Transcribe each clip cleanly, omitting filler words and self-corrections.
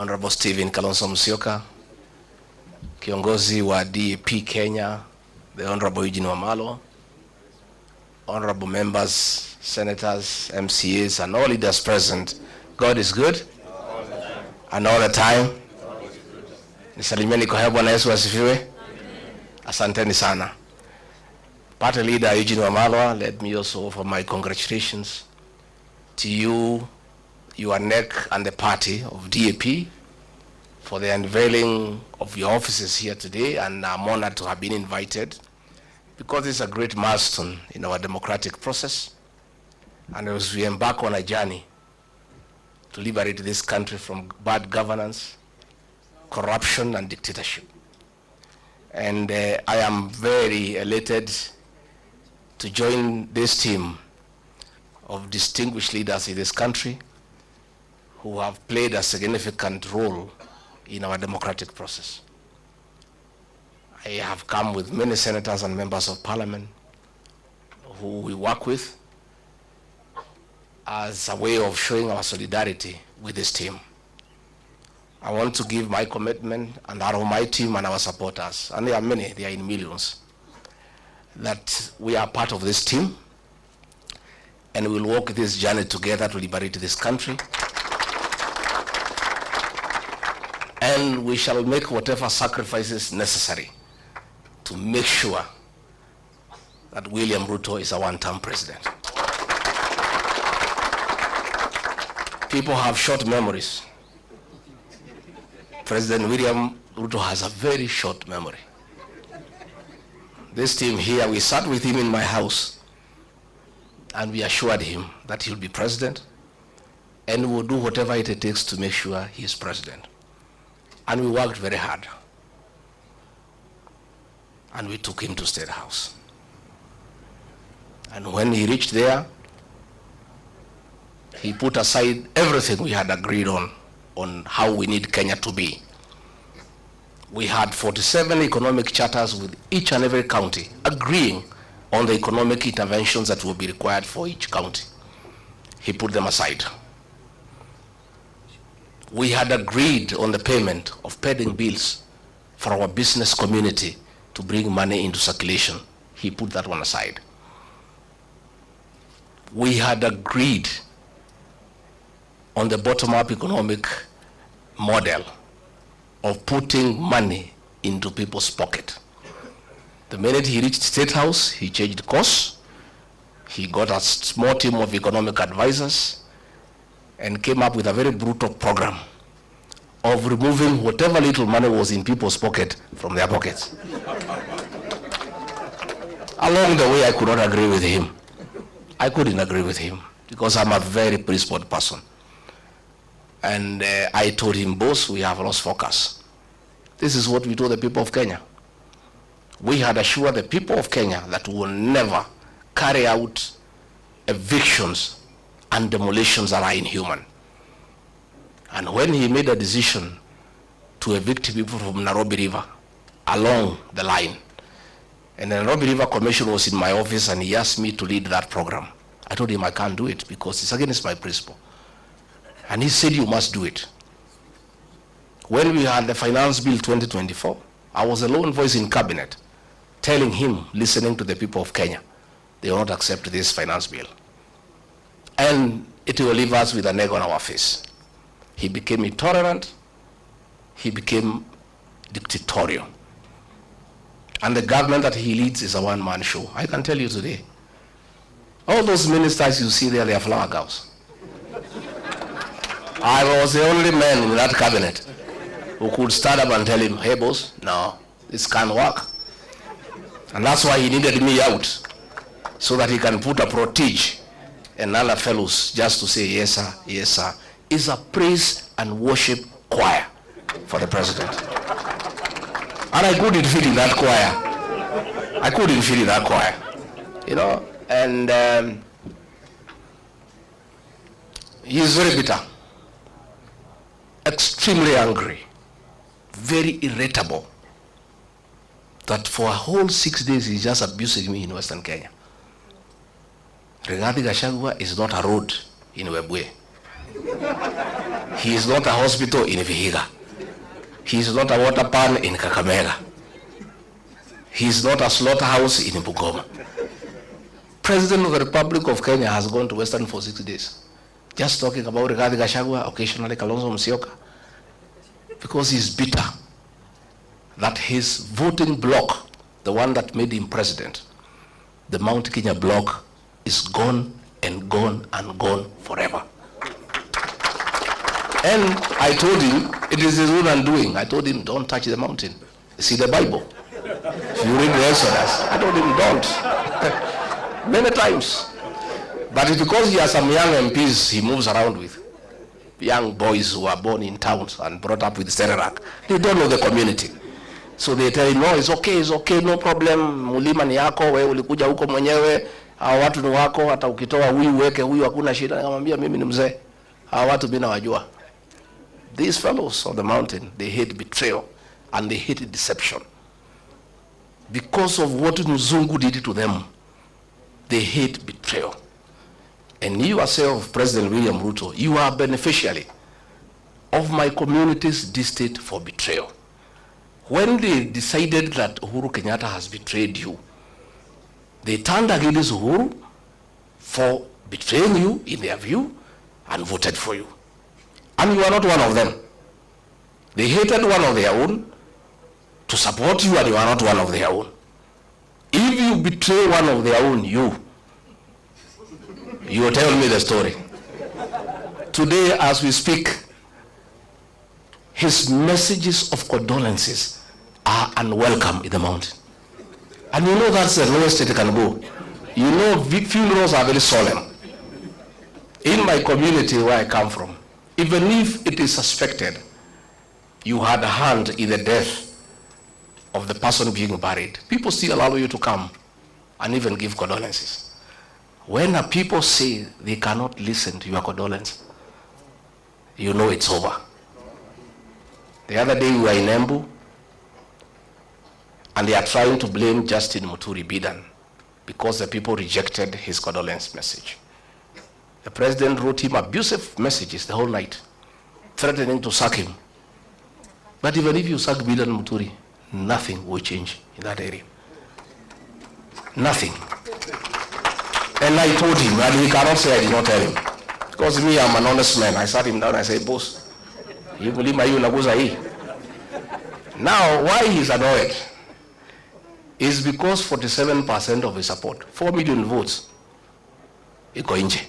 Honorable Stephen Kalonzo Musyoka, kiongozi wa DAP Kenya, the Honorable Eugene Wamalwa, honorable members, senators, MCAs, and all leaders present. God is good, and all the time. Nisalimieni kwa hebu Bwana Yesu asifiwe. Asanteni sana. Party leader Eugene Wamalwa, let me also offer my congratulations to you, your NEC and the party of DAP for the unveiling of your offices here today, and I'm honored to have been invited because it's a great milestone in our democratic process, and as we embark on a journey to liberate this country from bad governance, corruption, and dictatorship. And I am very elated to join this team of distinguished leaders in this country who have played a significant role in our democratic process. I have come with many senators and members of parliament who we work with as a way of showing our solidarity with this team. I want to give my commitment and that of my team and our supporters, and there are many, they are in millions, that we are part of this team and we'll walk this journey together to liberate this country. And we shall make whatever sacrifices necessary to make sure that William Ruto is a one-term president. People have short memories. President William Ruto has a very short memory. This team here, we sat with him in my house and we assured him that he'll be president and we'll do whatever it takes to make sure he is president. And we worked very hard. And we took him to State House. And when he reached there, he put aside everything we had agreed on how we need Kenya to be. We had 47 economic charters with each and every county agreeing on the economic interventions that will be required for each county. He put them aside. We had agreed on the payment of pending bills for our business community to bring money into circulation. He put that one aside. We had agreed on the bottom-up economic model of putting money into people's pocket. The minute he reached State House, he changed course. He got a small team of economic advisors and came up with a very brutal program of removing whatever little money was in people's pocket from their pockets. Along the way, I could not agree with him. I couldn't agree with him because I'm a very principled person. And I told him, boss, we have lost focus. This is what we told the people of Kenya. We had assured the people of Kenya that we will never carry out evictions and demolitions that are inhuman. And when he made a decision to evict people from Nairobi River along the line, and the Nairobi River Commission was in my office and he asked me to lead that program, I told him I can't do it because it's against my principle. And he said, you must do it. When we had the Finance Bill 2024, I was a lone voice in cabinet telling him, listening to the people of Kenya, they will not accept this finance bill. And it will leave us with an egg on our face. He became intolerant. He became dictatorial. And the government that he leads is a one-man show. I can tell you today. All those ministers you see there, they are flower girls. I was the only man in that cabinet who could stand up and tell him, hey boss, no, this can't work. And that's why he needed me out, so that he can put a protege and other fellows just to say, yes sir, yes sir. It's a praise and worship choir for the president. And I couldn't fit in that choir. I couldn't fit in that choir. You know, and he is very bitter, extremely angry, very irritable, that for a whole 6 days he's just abusing me in Western Kenya. Gachagua is not a road in Igwee. He is not a hospital in Vihiga. He is not a water pan in Kakamega. He is not a slaughterhouse in Bungoma. President of the Republic of Kenya has gone to Western for 60 days. Just talking about Gachagua, occasionally Kalonzo Musyoka, because he's bitter that his voting bloc, the one that made him president, the Mount Kenya bloc, is gone and gone and gone forever. And I told him, it is his own undoing. I told him, don't touch the mountain. See the Bible. If you read the Exodus, I told him, don't. Many times. But it's because he has some young MPs he moves around with. Young boys who are born in towns and brought up with Stererak. They don't know the community. So they tell him, no, it's okay, no problem. Mulima ni yako, wewe ulikuja huko mwenyewe. Hawa watu ni wako, hata ukitoa huyu weke huyu hakuna shida. Nikamwambia mimi ni mzee. Hawa watu mimi nawajua. These fellows on the mountain, they hate betrayal and they hate deception. Because of what Mzungu did to them, they hate betrayal. And you yourself, President William Ruto, you are a beneficiary of my community's distaste for betrayal. When they decided that Uhuru Kenyatta has betrayed you, they turned against Uhuru for betraying you in their view and voted for you. And you are not one of them. They hated one of their own to support you, and you are not one of their own. If you betray one of their own, you will tell me the story. Today, as we speak, his messages of condolences are unwelcome in the mountain. And you know that's the lowest it can go. You know funerals are very solemn. In my community where I come from, even if it is suspected you had a hand in the death of the person being buried, people still allow you to come and even give condolences. When a people say they cannot listen to your condolence, you know it's over. The other day we were in Embu, and they are trying to blame Justin Muturi Bidan because the people rejected his condolence message. The president wrote him abusive messages the whole night, threatening to sack him. But even if you sack Bidan Muturi, nothing will change in that area. Nothing. And I told him, and he cannot say I did not tell him. Because me, I'm an honest man. I sat him down and I said, boss, you believe my now, why he's annoyed is because 47% of his support, 4 million votes, iko nje.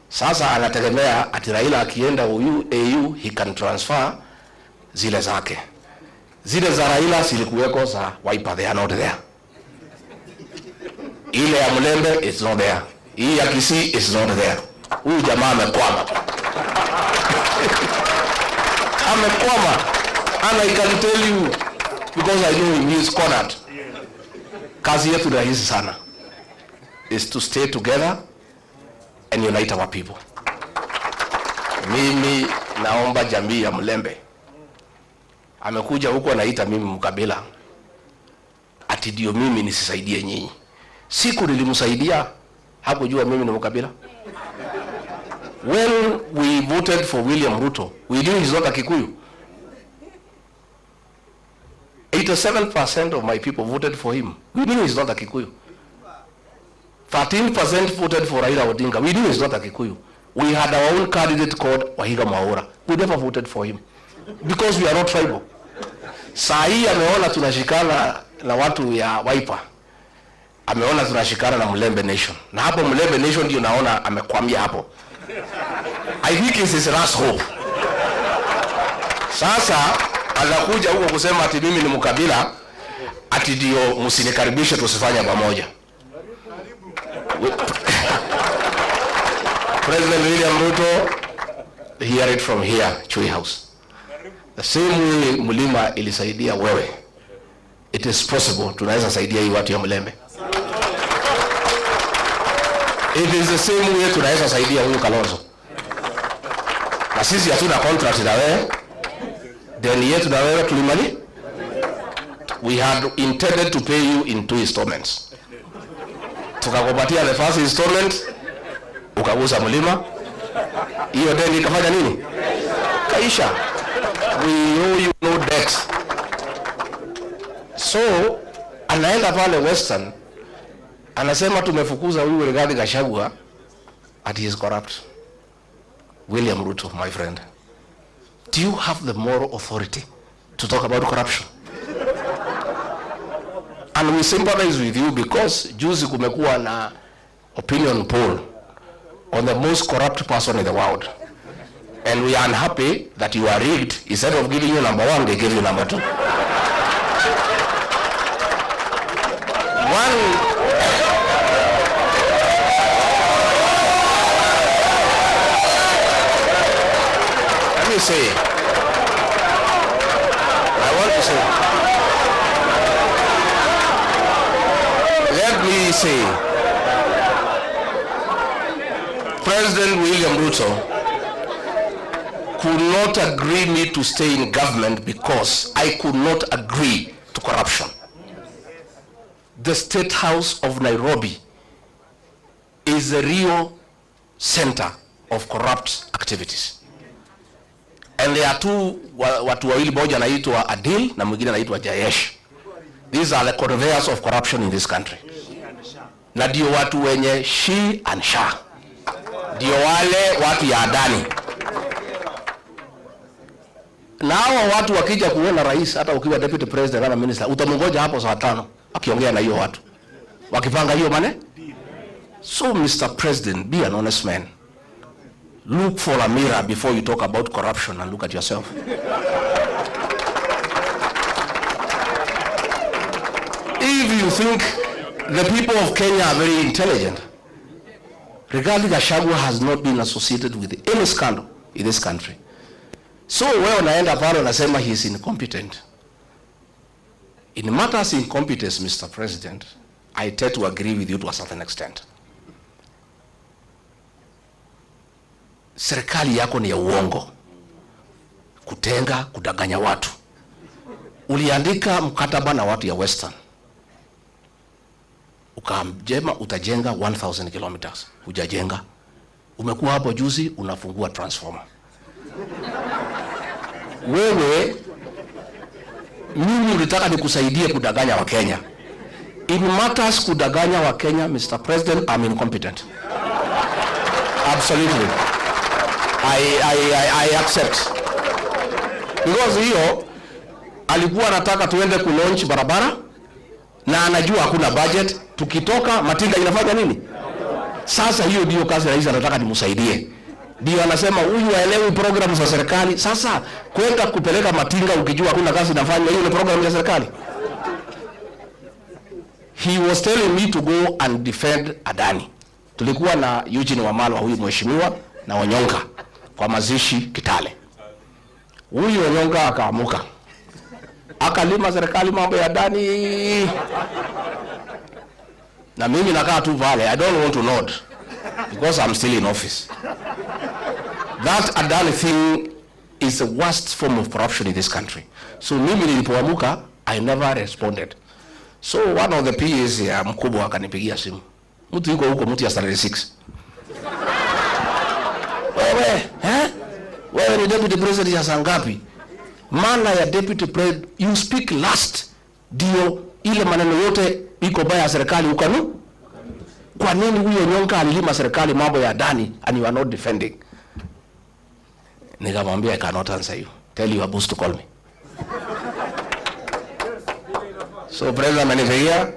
Sasa anategemea ati Raila akienda AU, he can transfer zile zake. Zile za Raila zilikuweko za Wiper, they are not there. Ile ya Mlembe is not there. Hii ya Kisii is not there. Huyu jamaa amekwama. Amekwama. And I can tell you, because I know him, he is cornered. Kazi yetu rahisi sana is to stay together and unite our people. Mimi naomba jamii ya Mlembe. Amekuja huko anaita mimi mkabila. Ati ndio mimi nisisaidie nyinyi. Siku nilimsaidia, hakujua mimi ni mkabila. When we voted for William Ruto, we knew he's not a Kikuyu. 87% of my people voted for him. We knew he's not a Kikuyu. 13% voted for Raila Odinga. We knew he's not a Kikuyu. We had our own candidate called Wahiga Mwaura. We never voted for him because we are not tribal. Saa hii ameona tunashikana na watu ya Wiper. Ameona tunashikana na Mlembe Nation. Na hapo Mlembe Nation ndio naona amekwamia hapo. I think it's his last hope. Sasa anakuja huko kusema ati mimi ni mkabila, ati ndio msinikaribishe tusifanye pamoja. President William Ruto, hear it from here, Chui House. The same way Mulima ilisaidia wewe, it is possible tunaweza saidia hii watu ya Mlembe. It is the same way tunaweza saidia huyu Kalonzo. Na sisi hatuna contract na wewe. Deni yetu na wewe tulimali. We had intended to pay you in 2 installments. Tukakupatia the first installment, ukagusa Mulima. Hiyo deni ikafanya nini? kaisha. We owe you no debt. So anaenda pale Western anasema tumefukuza huyu Rigathi Gachagua and he is corrupt. William Ruto, my friend, do you have the moral authority to talk about corruption? And we sympathize with you because juzi kumekuwa na opinion poll on the most corrupt person in the world. And we are unhappy that you are rigged. Instead of giving you number 1, they give you number 2. Let me say, I want to say, let me say, President William Ruto could not agree me to stay in government because I could not agree to corruption. The State House of Nairobi is the real center of corrupt activities. And there are two, watu wawili, moja anaitwa Adil na mwingine anaitwa Jayesh. These are the conveyors of corruption in this country. Na ndio watu wenye she and sha. Ndio wale watu ya Adani. Na hao watu wakija kuona rais, hata ukiwa deputy president ama minister, utamungoja hapo saa 5 akiongea na hiyo watu wakipanga hiyo mane. So Mr. President, be an honest man. Look for a mirror before you talk about corruption and look at yourself. If you think the people of Kenya are very intelligent, Rigathi Gachagua has not been associated with any scandal in this country. So wewe unaenda pale unasema he is incompetent. In matters incompetence, Mr. President, I tend to agree with you to a certain extent. Serikali yako ni ya uongo, kutenga, kudanganya watu. Uliandika mkataba na watu ya Western, ukamjema utajenga 1000 kilometers, hujajenga. Umekuwa hapo juzi unafungua transformer. Wewe mimi ulitaka nikusaidie kudanganya wa Kenya. In matters kudanganya wa Kenya, Mr. President, I'm incompetent. Absolutely. I accept. Because hiyo alikuwa anataka tuende ku-launch barabara na anajua hakuna budget, tukitoka matinga inafanya nini? Sasa hiyo ndio kazi rais anataka nimsaidie. Ndio anasema huyu haelewi program za serikali. Sasa kwenda kupeleka matinga ukijua hakuna kazi inafanya, hiyo ni program ya serikali. He was telling me to go and defend Adani. Tulikuwa na Eugene Wamalwa, huyu mheshimiwa, na Onyonga kwa mazishi Kitale. Huyu Onyonga akaamuka, akalima serikali mambo ya Adani, na mimi nakaa tu pale. I don't want to nod because I'm still in office. That Adani thing is the worst form of corruption in this country. So mimi nilipoamuka, I never responded. So one of the PAs ya mkubwa akanipigia simu. Mtu yuko huko, mtu ya 36. Wewe ni deputy president ya sangapi? Maana ya deputy president, you speak last. Dio ile maneno yote iko baya serikali ukanu. Kwa nini huyo Nyonka alilima serikali mambo ya Adani and you are not defending? Nikamwambia I cannot answer you. Tell your boss to call me. So president amenifikia,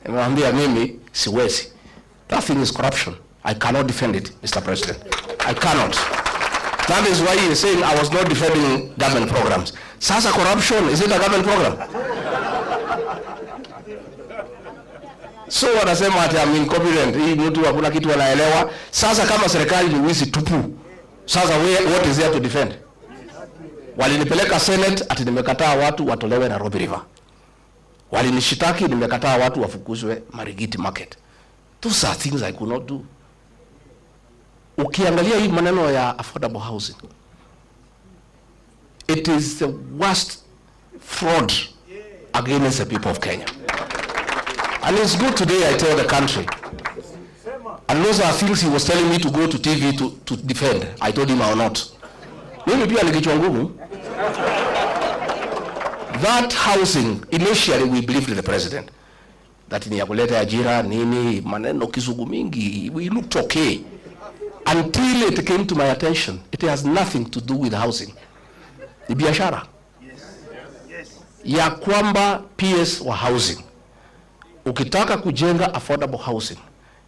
nimemwambia mimi siwezi. That thing is corruption. I cannot defend it, Mr. President. I cannot. That is why he is saying I was not defending government programs. Sasa corruption, is it a government program? So wanasema ati I'm incompetent. Hii mtu hakuna kitu anaelewa. Sasa kama serikali ni wizi tupu, sasa what is there to defend? Walinipeleka Senate ati nimekataa watu watolewe Nairobi River. Walinishitaki nimekataa watu wafukuzwe Marigiti Market. Those are things I could not do. Ukiangalia hii maneno ya affordable housing, it is the worst fraud against the people of Kenya. And it's good today I tell the country. And those are things he was telling me to go to TV to defend. I told him I will not. Mimi pia ni kichwa ngumu. That housing, initially we believed in the president that ni ya kuleta ajira nini, maneno kizungu mingi, we looked okay until it came to my attention. It has nothing to do with housing. Ni biashara. Ya kwamba PS wa housing, ukitaka kujenga affordable housing,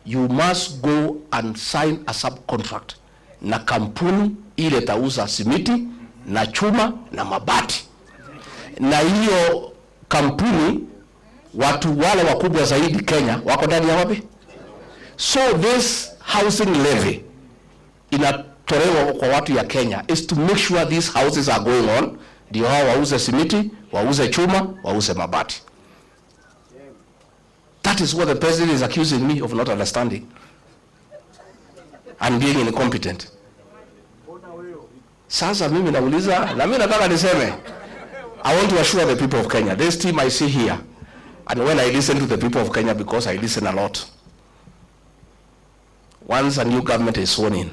you must go and sign a subcontract na kampuni ile tauza simiti na chuma na mabati, na hiyo kampuni watu wale wakubwa zaidi Kenya wako ndani ya wapi? So this housing levy inatolewa kwa watu ya Kenya is to make sure these houses are going on, ndio hao wauze simiti, wauze chuma, wauze mabati. That is what the president is accusing me of not understanding and being incompetent. Sasa mimi nauliza, na mimi nataka niseme, I want to assure the people of Kenya, this team I see here, and when I listen to the people of Kenya, because I listen a lot, once a new government is sworn in,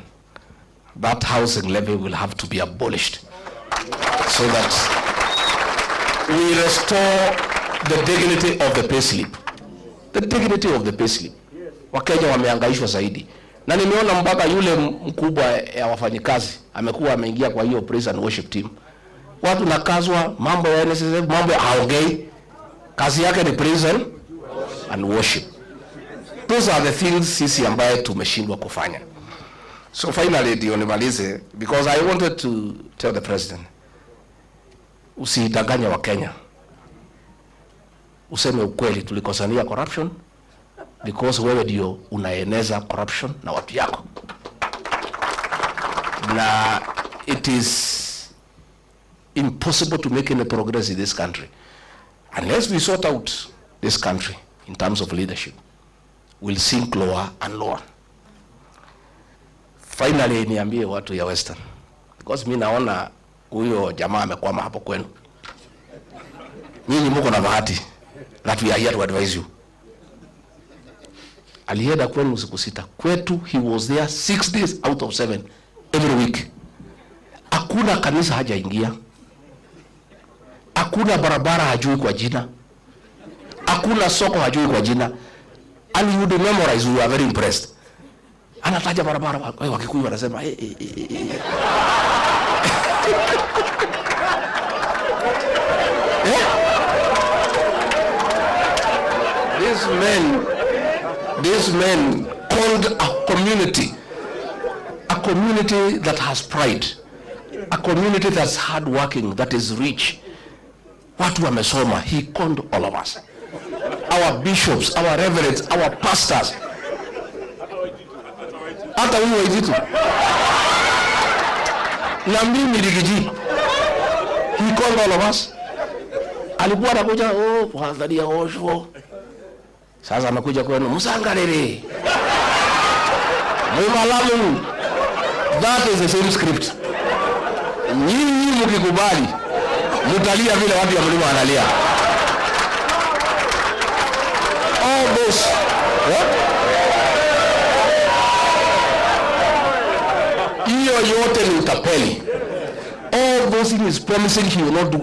that housing levy will have to be abolished so that we restore the dignity of the payslip. The dignity of the payslip. Wakenya wamehangaishwa zaidi. Na nimeona mpaka yule mkubwa ya wafanyikazi amekuwa ameingia kwa hiyo praise and worship team. Watu nakazwa mambo ya NSSF, mambo ya haongei. Kazi yake ni praise and worship. Those are the things sisi ambaye tumeshindwa kufanya. So finally ndio nimalize, because I wanted to tell the president, usidanganya wa Kenya. Useme ukweli, tulikosania corruption, because wewe ndio unaeneza corruption na watu yako. Na it is impossible to make any progress in this country unless we sort out this country in terms of leadership. We'll sink lower and lower. Finally niambie watu ya Western, because mimi naona huyo jamaa amekwama hapo kwenu. Nyinyi mko na bahati that we are here to advise you. Alienda kwenu siku 6. Kwetu he was there 6 days out of 7 every week. Hakuna kanisa hajaingia. Hakuna barabara hajui kwa jina. Hakuna soko hajui kwa jina. And you would memorize, you are very impressed. Anataja barabara, Wakikuyu wanasema These men called a community that has pride, a community that's hardworking, that is rich. Watu wamesoma. He called all of us, our bishops, our reverends, our pastors. Hata huyo Waititu na mimi Ligiji. He called all of us. Alikuwa anakuja, kuangalia osho. Sasa amekuja kwenu, msangarere Mwimalamu. That is the same script. Nyinyi mkikubali mtalia vile watu ya mlima wanalia. All those hiyo yote ni utapeli. All those things promising he will not do